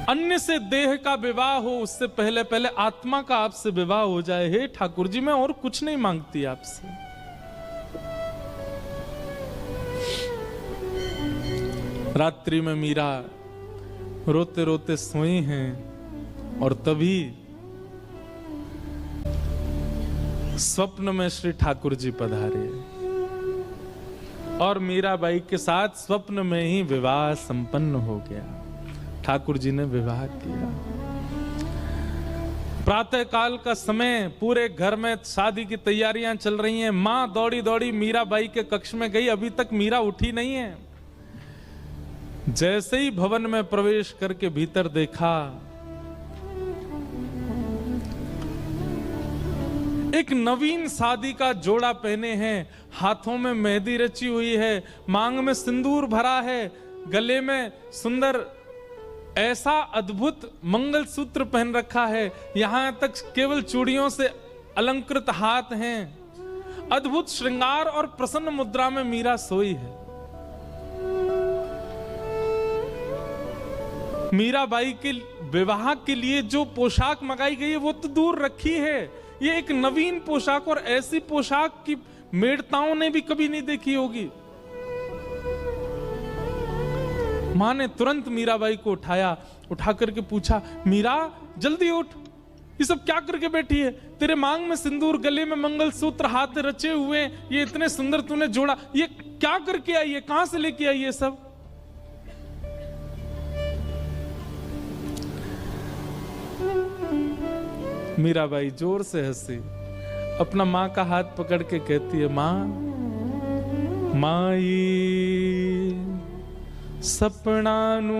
अन्य से देह का विवाह हो, उससे पहले पहले आत्मा का आपसे विवाह हो जाए। हे ठाकुर जी, मैं और कुछ नहीं मांगती आपसे। रात्रि में मीरा रोते रोते सोई हैं और तभी स्वप्न में श्री ठाकुर जी पधारे और मीराबाई के साथ स्वप्न में ही विवाह संपन्न हो गया। ठाकुर जी ने विवाह किया। प्रातः काल का समय, पूरे घर में शादी की तैयारियां चल रही हैं। मां दौड़ी दौड़ी मीराबाई के कक्ष में गई, अभी तक मीरा उठी नहीं है। जैसे ही भवन में प्रवेश करके भीतर देखा, एक नवीन शादी का जोड़ा पहने हैं, हाथों में मेहंदी रची हुई है, मांग में सिंदूर भरा है, गले में सुंदर ऐसा अद्भुत मंगलसूत्र पहन रखा है, यहां तक केवल चूड़ियों से अलंकृत हाथ हैं। अद्भुत श्रृंगार और प्रसन्न मुद्रा में मीरा सोई है। मीराबाई के विवाह के लिए जो पोशाक मंगाई गई है वो तो दूर रखी है, ये एक नवीन पोशाक, और ऐसी पोशाक की मेड़ताओं ने भी कभी नहीं देखी होगी। मां ने तुरंत मीराबाई को उठाया, उठा करके पूछा, मीरा जल्दी उठ, ये सब क्या करके बैठी है? तेरे मांग में सिंदूर, गले में मंगलसूत्र, हाथ रचे हुए, ये इतने सुंदर तूने जोड़ा, ये क्या करके आई है? कहां से लेके आई है सब? मीराबाई जोर से हंसी, अपना मां का हाथ पकड़ के कहती है, माई सपनानु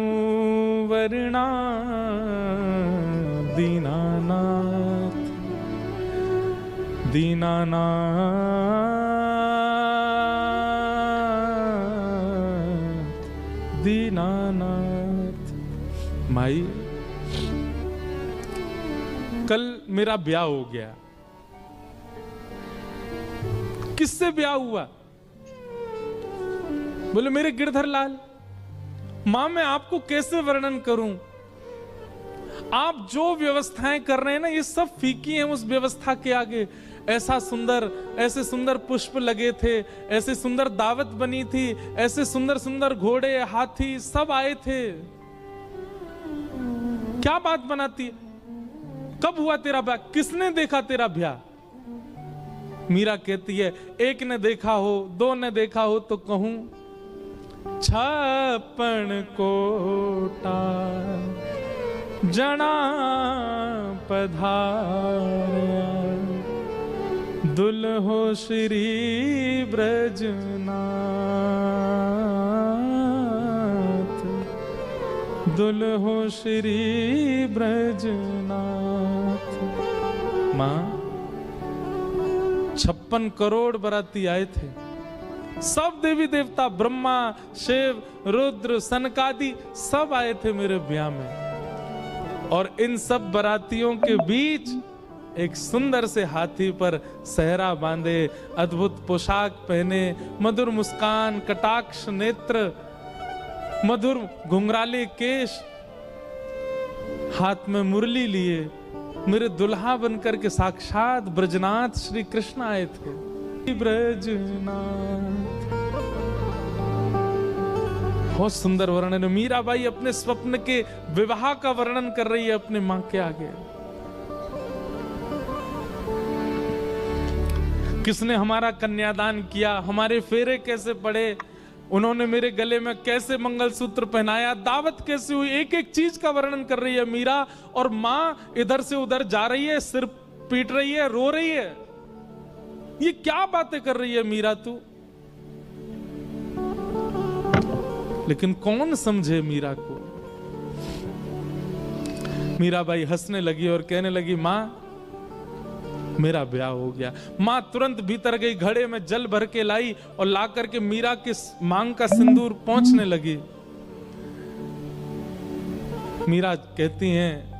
वरना दीनानाथ, दीनानाथ, दीनानाथ। माई, कल मेरा ब्याह हो गया। किससे ब्याह हुआ? बोले मेरे गिरधर लाल। मां, मैं आपको कैसे वर्णन करूं? आप जो व्यवस्थाएं कर रहे हैं ना, ये सब फीकी हैं उस व्यवस्था के आगे। ऐसा सुंदर, ऐसे सुंदर पुष्प लगे थे, ऐसे सुंदर दावत बनी थी, ऐसे सुंदर सुंदर घोड़े हाथी सब आए थे। क्या बात बनाती है? कब हुआ तेरा ब्याह? किसने देखा तेरा ब्याह? मीरा कहती है, एक ने देखा हो, दो ने देखा हो तो कहूं 56 कोटा जना पधारा, दुल्हो श्री ब्रजनाथ, दुल्हो श्री ब्रजनाथ। मां, 56 करोड़ बराती आए थे। सब देवी देवता, ब्रह्मा, शिव, रुद्र, सनकादि सब आए थे मेरे ब्याह में। और इन सब बरातियों के बीच एक सुंदर से हाथी पर सहरा बांधे, अद्भुत पोशाक पहने, मधुर मुस्कान, कटाक्ष नेत्र, मधुर घुंघराले केश, हाथ में मुरली लिए मेरे दुल्हा बनकर के साक्षात ब्रजनाथ श्री कृष्ण आए थे। ब्रजनाथ, बहुत सुंदर वर्णन है। मीराबाई अपने स्वप्न के विवाह का वर्णन कर रही है अपने मां के आगे। किसने हमारा कन्यादान किया, हमारे फेरे कैसे पड़े, उन्होंने मेरे गले में कैसे मंगलसूत्र पहनाया, दावत कैसे हुई, एक एक चीज का वर्णन कर रही है मीरा। और मां इधर से उधर जा रही है, सिर पीट रही है, रो रही है। ये क्या बातें कर रही है मीरा तू? लेकिन कौन समझे मीरा को? मीराबाई हंसने लगी और कहने लगी, मां मेरा ब्याह हो गया। मां तुरंत भीतर गई, घड़े में जल भर के लाई और ला करके मीरा के मांग का सिंदूर पोंछने लगी। मीरा कहती हैं,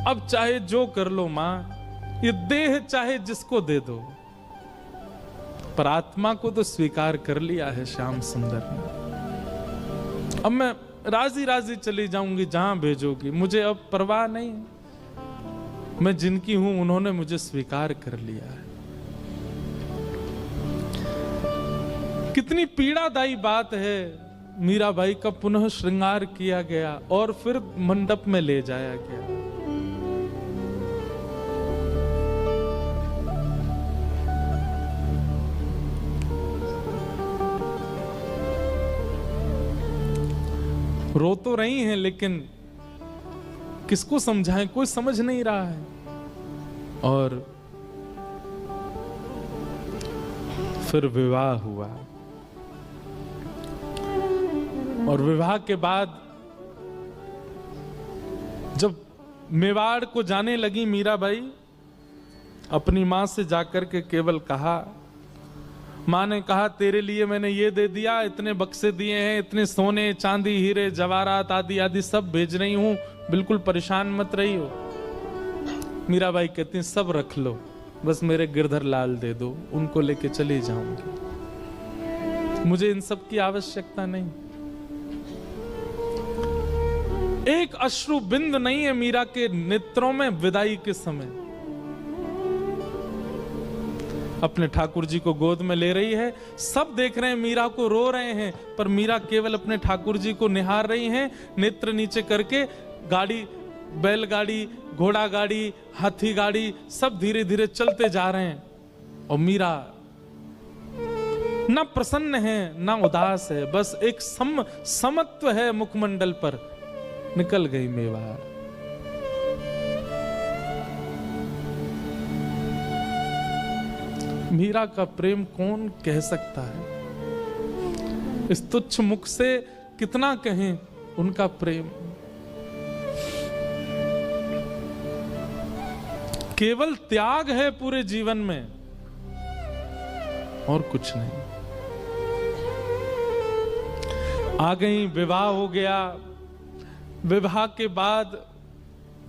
अब चाहे जो कर लो मां, ये देह चाहे जिसको दे दो, पर आत्मा को तो स्वीकार कर लिया है श्याम सुंदर ने। अब मैं राजी राजी चली जाऊंगी जहां भेजोगी, मुझे अब परवाह नहीं। मैं जिनकी हूं उन्होंने मुझे स्वीकार कर लिया है। कितनी पीड़ादायी बात है। मीराबाई का पुनः श्रृंगार किया गया और फिर मंडप में ले जाया गया। रो तो रही हैं, लेकिन किसको समझाएं, कोई समझ नहीं रहा है। और फिर विवाह हुआ और विवाह के बाद जब मेवाड़ को जाने लगी मीराबाई, अपनी मां से जाकर के केवल कहा, मां ने कहा तेरे लिए मैंने ये दे दिया, इतने बक्से दिए हैं, इतने सोने चांदी हीरे जवाहरात आदि आदि सब भेज रही हूं, बिल्कुल परेशान मत रही हो। मीराबाई कहती हैं, सब रख लो, बस मेरे गिरधर लाल दे दो, उनको लेके चली जाऊंगी, मुझे इन सब की आवश्यकता नहीं। एक अश्रु बिंद नहीं है मीरा के नेत्रों में विदाई के समय। अपने ठाकुर जी को गोद में ले रही है, सब देख रहे हैं मीरा को, रो रहे हैं, पर मीरा केवल अपने ठाकुर जी को निहार रही हैं, नेत्र नीचे करके। गाड़ी, बैलगाड़ी, घोड़ा गाड़ी, हाथी गाड़ी सब धीरे धीरे चलते जा रहे हैं और मीरा ना प्रसन्न है ना उदास है, बस एक समत्व है मुखमंडल पर। निकल गई मेवाड़। मीरा का प्रेम कौन कह सकता है? इस तुच्छ मुख से कितना कहें उनका प्रेम। केवल त्याग है पूरे जीवन में और कुछ नहीं। आ गई, विवाह हो गया। विवाह के बाद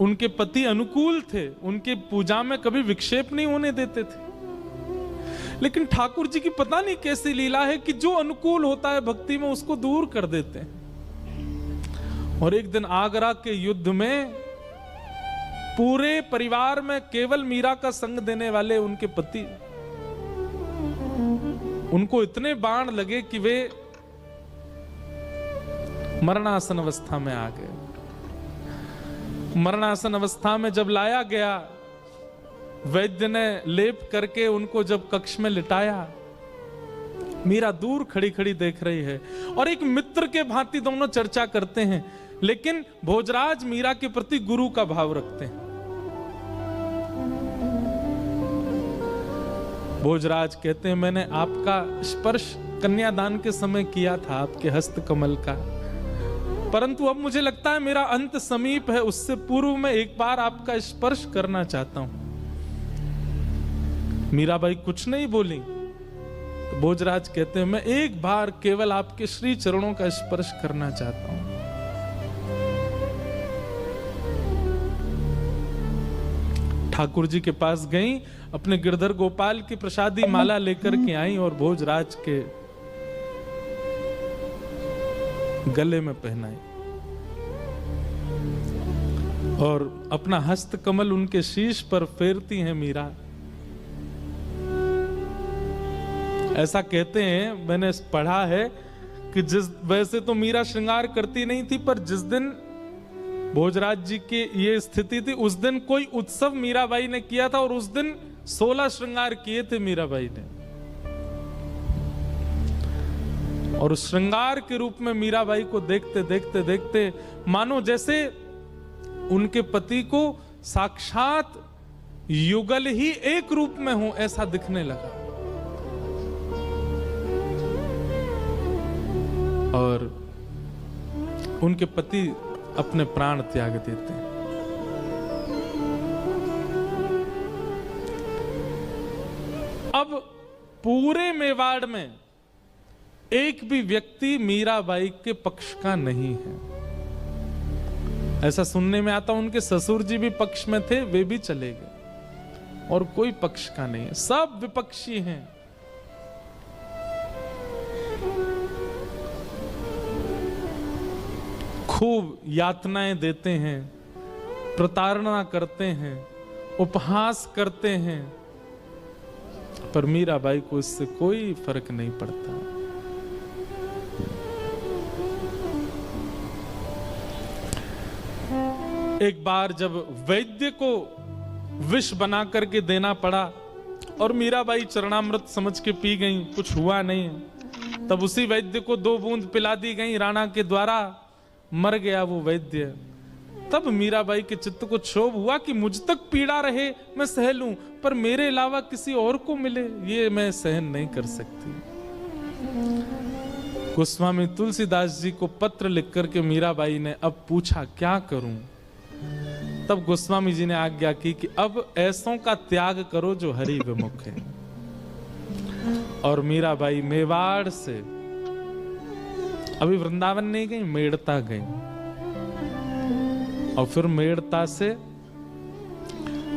उनके पति अनुकूल थे, उनके पूजा में कभी विक्षेप नहीं होने देते थे। लेकिन ठाकुर जी की पता नहीं कैसी लीला है कि जो अनुकूल होता है भक्ति में उसको दूर कर देते हैं। और एक दिन आगरा के युद्ध में पूरे परिवार में केवल मीरा का संग देने वाले उनके पति, उनको इतने बाण लगे कि वे मरणासन अवस्था में आ गए। मरणासन अवस्था में जब लाया गया, वैद्य ने लेप करके उनको जब कक्ष में लिटाया, मीरा दूर खड़ी खड़ी देख रही है और एक मित्र के भांति दोनों चर्चा करते हैं, लेकिन भोजराज मीरा के प्रति गुरु का भाव रखते हैं। भोजराज कहते हैं, मैंने आपका स्पर्श कन्यादान के समय किया था, आपके हस्त कमल का, परंतु अब मुझे लगता है मेरा अंत समीप है, उससे पूर्व में एक बार आपका स्पर्श करना चाहता हूं। मीराबाई कुछ नहीं बोली। तो भोजराज कहते हैं, मैं एक बार केवल आपके श्री चरणों का स्पर्श करना चाहता हूं। ठाकुर जी के पास गई, अपने गिरधर गोपाल की प्रसादी माला लेकर के आई और भोजराज के गले में पहनाई और अपना हस्त कमल उनके शीश पर फेरती हैं मीरा। ऐसा कहते हैं, मैंने पढ़ा है कि वैसे तो मीरा श्रृंगार करती नहीं थी, पर जिस दिन भोजराज जी की ये स्थिति थी, उस दिन कोई उत्सव मीराबाई ने किया था और उस दिन 16 श्रृंगार किए थे मीराबाई ने। और उस श्रृंगार के रूप में मीराबाई को देखते देखते देखते मानो जैसे उनके पति को साक्षात युगल ही एक रूप में हो, ऐसा दिखने लगा। और उनके पति अपने प्राण त्याग देते हैं। अब पूरे मेवाड़ में एक भी व्यक्ति मीराबाई के पक्ष का नहीं है। ऐसा सुनने में आता, उनके ससुर जी भी पक्ष में थे, वे भी चले गए और कोई पक्ष का नहीं है, सब विपक्षी हैं। खूब यातनाएं देते हैं, प्रताड़ना करते हैं, उपहास करते हैं, पर मीराबाई को इससे कोई फर्क नहीं पड़ता। एक बार जब वैद्य को विष बना करके देना पड़ा और मीराबाई चरणामृत समझ के पी गई, कुछ हुआ नहीं, तब उसी वैद्य को 2 बूंद पिला दी गई राणा के द्वारा, मर गया वो वैद्य। तब मीराबाई के चित्त को क्षोभ हुआ कि मुझ तक पीड़ा रहे मैं सह लूं, पर मेरे अलावा किसी और को मिले ये मैं सहन नहीं कर सकती। गोस्वामी तुलसीदास जी को पत्र लिख करके मीराबाई ने अब पूछा क्या करूं। तब गोस्वामी जी ने आज्ञा की कि अब ऐसों का त्याग करो जो हरि विमुख है। और मीराबाई मेवाड़ से अभी वृंदावन नहीं गई, मेड़ता गई, और फिर मेड़ता से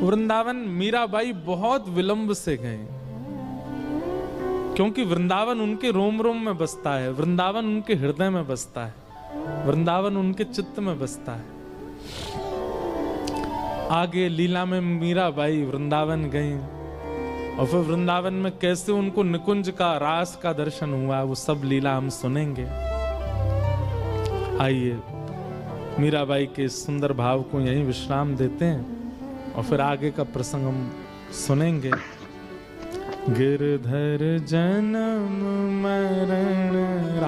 वृंदावन मीराबाई बहुत विलंब से गए, क्योंकि वृंदावन उनके रोम रोम में बसता है, वृंदावन उनके हृदय में बसता है, वृंदावन उनके चित्त में बसता है। आगे लीला में मीराबाई वृंदावन गई और फिर वृंदावन में कैसे उनको निकुंज का रास का दर्शन हुआ, वो सब लीला हम सुनेंगे। आइए मीराबाई के सुंदर भाव को यहीं विश्राम देते हैं और फिर आगे का प्रसंग हम सुनेंगे। गिरधर जन्म मरण